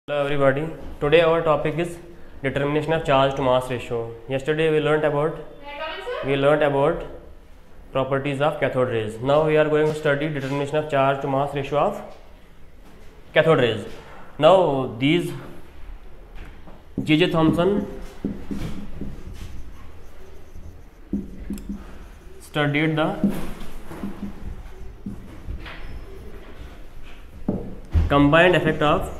Hello everybody. Today our topic is determination of charge to mass ratio. Yesterday we learnt about properties of cathode rays. Now we are going to study determination of charge to mass ratio of cathode rays. Now these J.J. Thomson studied the combined effect of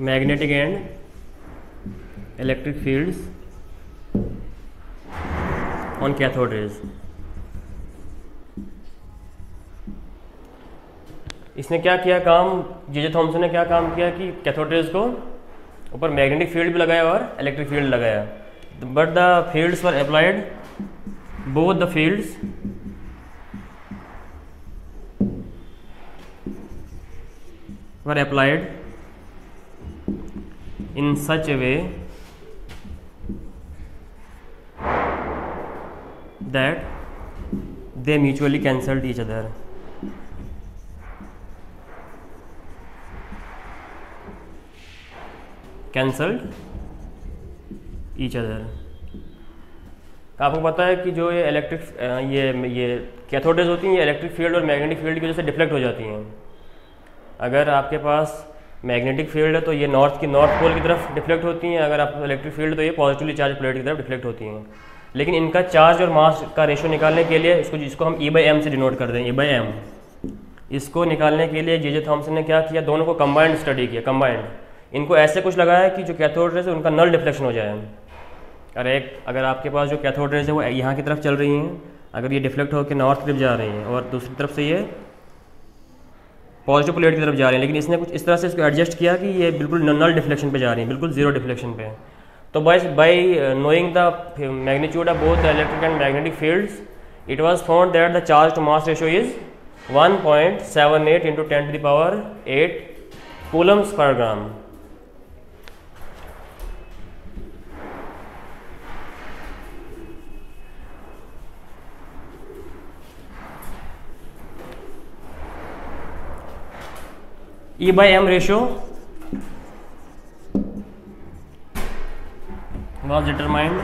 magnetic and electric fields on cathode rays. इसने क्या किया काम, J.J. Thompson ने क्या काम किया कि cathode rays को ऊपर मैग्नेटिक फील्ड भी लगाया और इलेक्ट्रिक फील्ड लगाया. But the fields were applied, both the fields were applied in such a way that they mutually cancelled each other. आपको पता है कि जो ये इलेक्ट्रिक ये कैथोड रेज होती हैं, ये इलेक्ट्रिक फील्ड और मैग्नेटिक फील्ड की वजह से डिफ्लेक्ट हो जाती हैं. अगर आपके पास मैग्नेटिक फील्ड है तो ये नॉर्थ पोल की तरफ डिफ्लेक्ट होती हैं. अगर आपको इलेक्ट्रिक फील्ड तो ये पॉजिटिवली चार्ज प्लेट की तरफ डिफ्लेक्ट होती हैं. लेकिन इनका चार्ज और मास का रेशो निकालने के लिए इसको हम E/m से डिनोट कर दें. E/m इसको निकालने के लिए J.J. थॉमसन ने क्या किया, दोनों को कंबाइंड स्टडी किया. कंबाइंड इनको ऐसे कुछ लगाया कि जो कैथोड रेज है उनका नल डिफ्लेक्शन हो जाए. अगर आपके पास जो कैथोड रेज है वो यहाँ की तरफ चल रही हैं, अगर ये डिफ्लेक्ट होकर नॉर्थ की तरफ जा रही हैं और दूसरी तरफ से ये पॉजिटिव प्लेट की तरफ जा रही हैं, लेकिन इसने कुछ इस तरह से इसको एडजस्ट किया कि ये बिल्कुल नल डिफ्लेक्शन पे जा रही हैं, बिल्कुल जीरो डिफ्लेक्शन पे. तो by knowing the magnitude of both electric and magnetic fields, it was found that the charge to mass ratio is 1.78 × 10⁸ coulombs per gram. E/m ratio was determined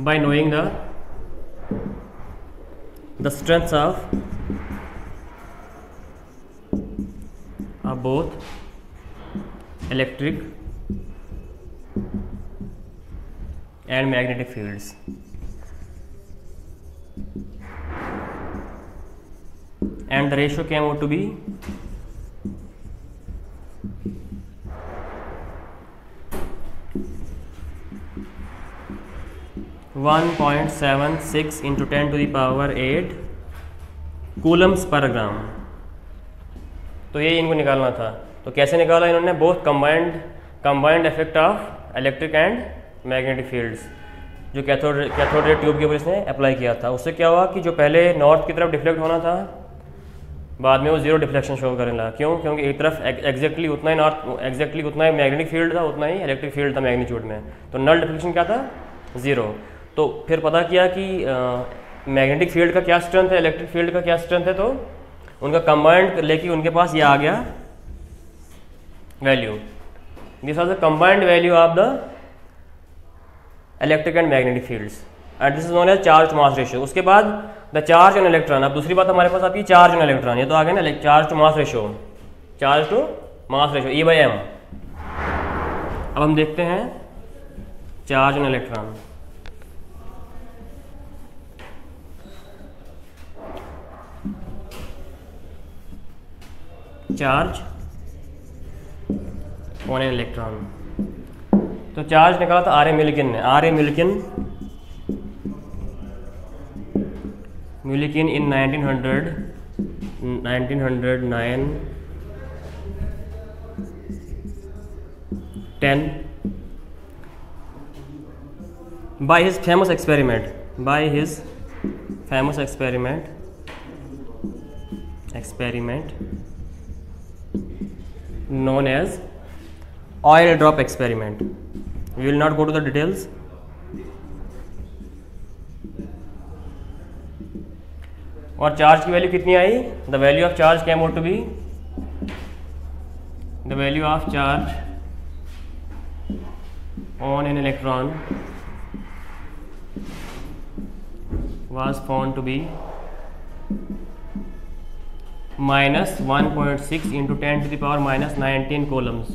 by knowing the strengths of both electric and magnetic fields. And the ratio came out to be 1.76 × 10⁸ coulombs per gram. तो ये इनको निकालना था. तो कैसे निकाला इन्होंने, both combined effect of electric and magnetic fields जो कैथोड रे ट्यूब के ऊपर इसने अप्लाई किया था. उससे क्या हुआ कि जो पहले नॉर्थ की तरफ डिफ्लेक्ट होना था, बाद में वो जीरो डिफ्लेक्शन शो करने लगा. क्यों? क्योंकि एक तरफ एग्जैक्टली उतना ही मैग्नेटिक फील्ड था, उतना ही इलेक्ट्रिक फील्ड था मैग्नीट्यूड में. तो नल डिफ्लेक्शन क्या था, ज़ीरो. तो फिर पता किया कि मैग्नेटिक फील्ड का क्या स्ट्रेंथ है, इलेक्ट्रिक फील्ड का क्या स्ट्रेंथ है. तो उनका कंबाइंड लेके उनके पास ये आ गया value. This was the combined value of the electric and magnetic fields and this is known as charge to mass ratio. उसके बाद द चार्ज ऑन इलेक्ट्रॉन. अब दूसरी बात हमारे पास आती है चार्ज ऑन इलेक्ट्रॉन. ये तो आ गया ना charge to mass ratio, E/m. अब हम देखते हैं charge on electron. Charge on an electron. तो चार्ज निकाला था R.A. मिल्किन ने. R.A. मिल्किन in 1909 10 by his famous experiment known as oil drop experiment. We will not go to the details. और charge की वैल्यू कितनी आई? The value of charge came out to be, the value of charge on an electron was found to be minus 1.6 into 10 to the power minus 19 coulombs.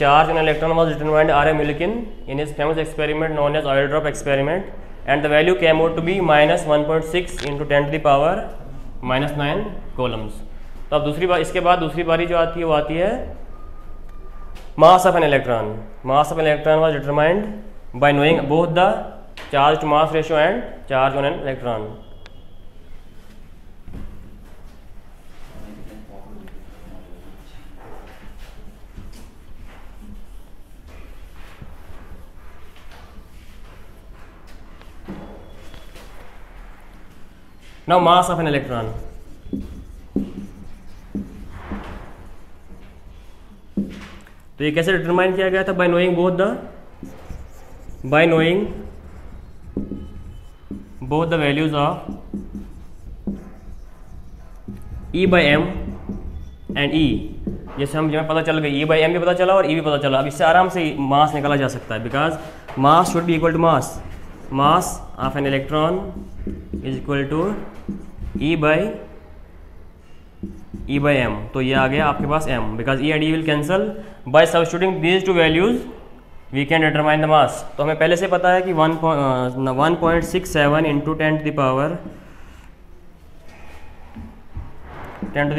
Charge on an electron was determined R. M. Millikan in his famous experiment known as oil drop experiment, and the value came out to be minus 1.6 into 10 to the power minus 9 coulombs. तो अब दूसरी बार, इसके बाद दूसरी बारी जो आती है वो आती है mass of an electron. Mass of an electron was determined by knowing both the charge to mass ratio and charge on an electron. Now mass of an electron. तो ये कैसे डिटरमाइन किया गया था? by knowing both the values of E by M and E. जैसे हमें पता चल गई E by M भी पता चला और E भी पता चला, अब इससे आराम से मास निकाला जा सकता है, because mass should be equal to mass of an electron is equal to E by M. तो ये आ गया आपके पास M, because E and E will cancel. By substituting these two values we can determine the mass. तो हमें पहले से पता है कि 1.67 into 10 to the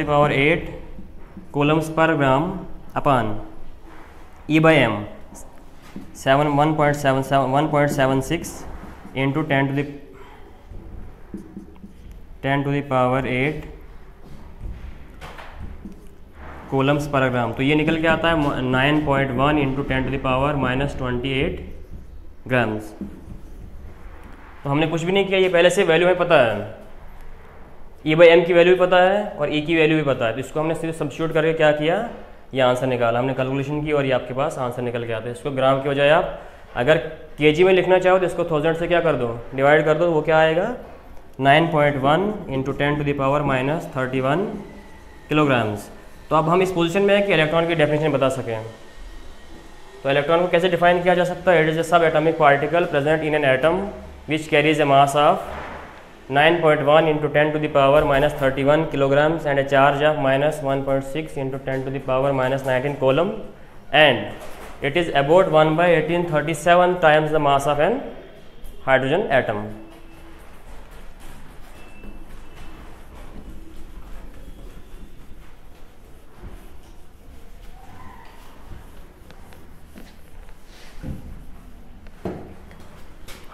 power 8 coulombs per gram upon E by M 1.76 into 10 to the power 8 coulombs per gram. तो ये निकल के आता है 9.1 into 10 to the power minus 28 grams. तो हमने कुछ भी नहीं किया, ये पहले से वैल्यू हमें पता है, E by M की वैल्यू भी पता है और E की वैल्यू भी पता है. तो इसको हमने सिर्फ सब्स्टिट्यूट करके क्या किया, ये आंसर निकाला, हमने कैलकुलेशन की और ये आपके पास आंसर निकल के आता है. इसको ग्राम की बजाय आप अगर केजी में लिखना चाहो तो इसको 1000 से क्या कर दो, डिवाइड कर दो, तो वो क्या आएगा 9.1 into 10 to the power minus 31 kilograms. तो अब हम इस पोजीशन में है कि इलेक्ट्रॉन की डेफिनेशन बता सकें. तो इलेक्ट्रॉन को कैसे डिफाइन किया जा सकता है? It is a sub atomic particle present in an atom which carries a mass of 9.1 into 10 to the power minus 31 kilograms and a charge of minus 1.6 into 10 to the power minus 19 coulomb, and it is about 1 by 1837 times the mass of an hydrogen atom.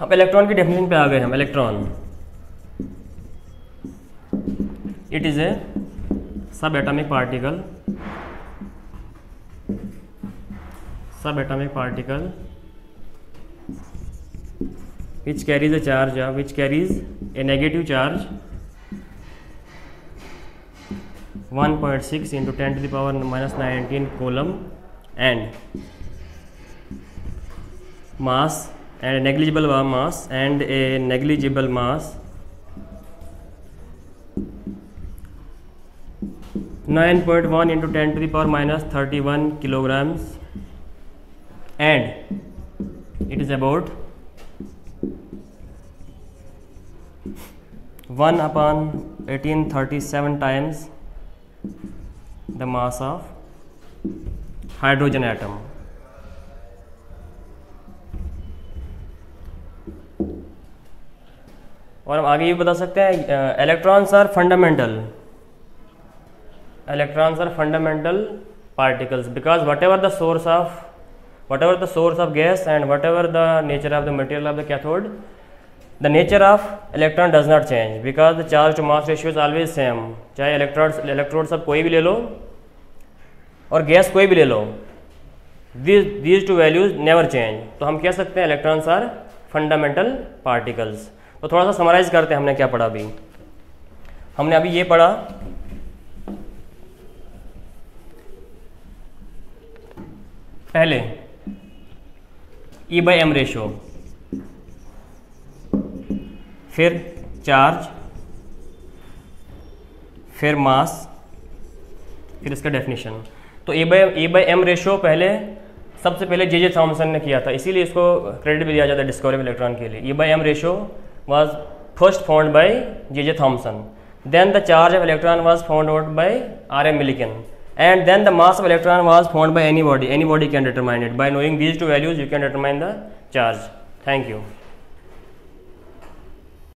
अब electron की definition पे आ गए हम. Electron it is a sub atomic particle which carries a charge which carries a negative charge 1.6 into 10 to the power minus 19 coulomb and mass and a negligible mass 9.1 into 10 to the power minus 31 kilograms, and it is about 1 upon 1837 times the mass of hydrogen atom. और हम आगे ये बता सकते हैं electrons are fundamental particles because whatever the source of gas and whatever the nature of the material of the cathode, the nature of electron does not change because the charge to mass ratio is always same. चाहे electrodes अब कोई भी ले लो और gas कोई भी ले लो, these two values never change. तो हम कह सकते हैं electrons are fundamental particles. तो थोड़ा सा समराइज करते हैं हमने क्या पढ़ा. अभी हमने अभी ये पढ़ा पहले E by M रेशो, फिर चार्ज, फिर मास, फिर इसका डेफिनेशन। तो ए बाई एम रेशो सबसे पहले जे थॉमसन ने किया था, इसीलिए इसको क्रेडिट भी दिया जाता है डिस्कवरी ऑफ इलेक्ट्रॉन के लिए। E by M ratio was first found by J Thomson, then the charge of electron was found out by R.M. Millikan, and then the mass of electron was found by anybody can determine it. By knowing these two values you can determine the charge. Thank you.